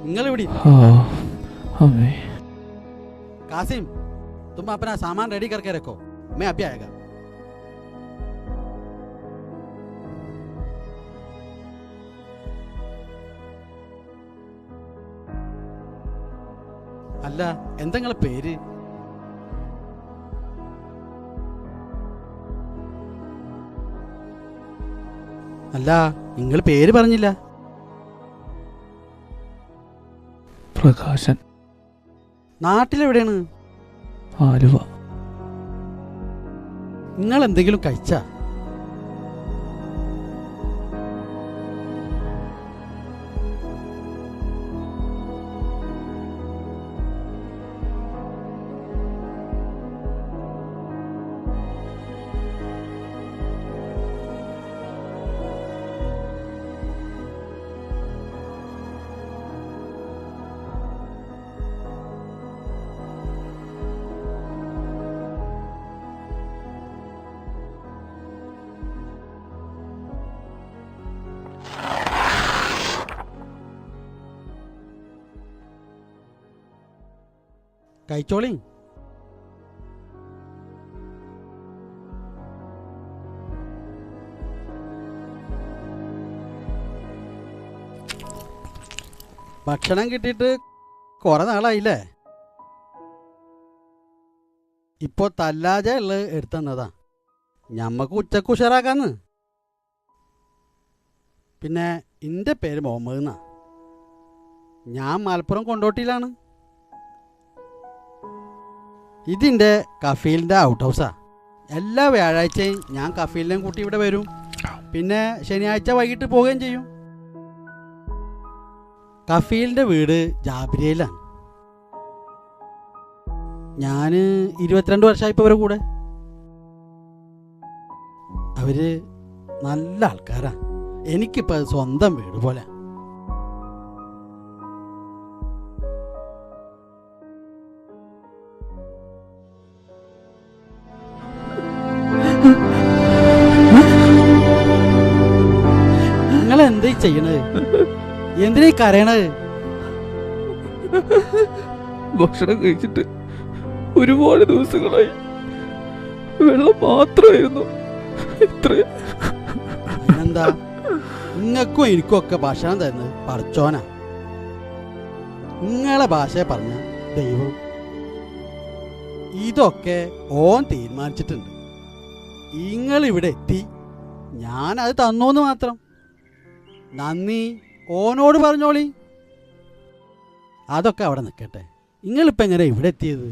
നിങ്ങൾ ഇവിടെ कासिम तुम अपना सामान रेडी करके रखो, मैं अभी आएगा. അല്ല എന്താ നിങ്ങളെ പേര്? അല്ല നിങ്ങൾ പേര് പറഞ്ഞില്ല. പ്രകാശൻ. നാട്ടിലെവിടെയാണ്? ആലുവ. നിങ്ങൾ എന്തെങ്കിലും കഴിച്ചാ? കഴിച്ചോളി. ഭക്ഷണം കിട്ടിയിട്ട് കുറെ നാളായില്ലേ? ഇപ്പോ തല്ലാജ ഉള്ളത് എടുത്തന്നതാ. ഞമ്മക്ക് ഉച്ചക്ക് ഉഷാറാക്കാന്ന്. പിന്നെ എൻ്റെ പേര് മുഹമ്മദ് എന്നാ. ഞാൻ മലപ്പുറം കൊണ്ടോട്ടിയിലാണ്. ഇതിൻ്റെ കഫീലിൻ്റെ ഔട്ട് ഹൗസാ. എല്ലാ വ്യാഴാഴ്ചയും ഞാൻ കഫീലിനെയും കൂട്ടി ഇവിടെ വരും. പിന്നെ ശനിയാഴ്ച വൈകിട്ട് പോവുകയും ചെയ്യും. കഫീലിൻ്റെ വീട് ജാബിരയിലാണ്. ഞാൻ 22 വർഷമായിപ്പോൾ അവരുടെ കൂടെ. അവർ നല്ല ആൾക്കാരാ. എനിക്കിപ്പോൾ സ്വന്തം വീട് പോലെ. നിങ്ങളെന്താ ചെയ്യണത്? എന്തിനാ കരയണത്? ഭക്ഷണം കഴിച്ചിട്ട് ഒരുപാട് ദിവസങ്ങളായി. വെള്ളം മാത്രമായിരുന്നു. എന്താ നിങ്ങൾക്കും എനിക്കും ഒക്കെ ഭക്ഷണം തരുന്നത് പടച്ചോനാ. നിങ്ങളെ ഭാഷയെ പറഞ്ഞ ദൈവം. ഇതൊക്കെ ഓൻ തീരുമാനിച്ചിട്ടുണ്ട്. നിങ്ങളിവിടെ എത്തി, ഞാനത് തന്നൂന്ന് മാത്രം. നന്ദി ഓനോട് പറഞ്ഞോളി. അതൊക്കെ അവിടെ നിൽക്കട്ടെ. നിങ്ങളിപ്പോൾ എങ്ങനെ ഇവിടെ എത്തിയത്?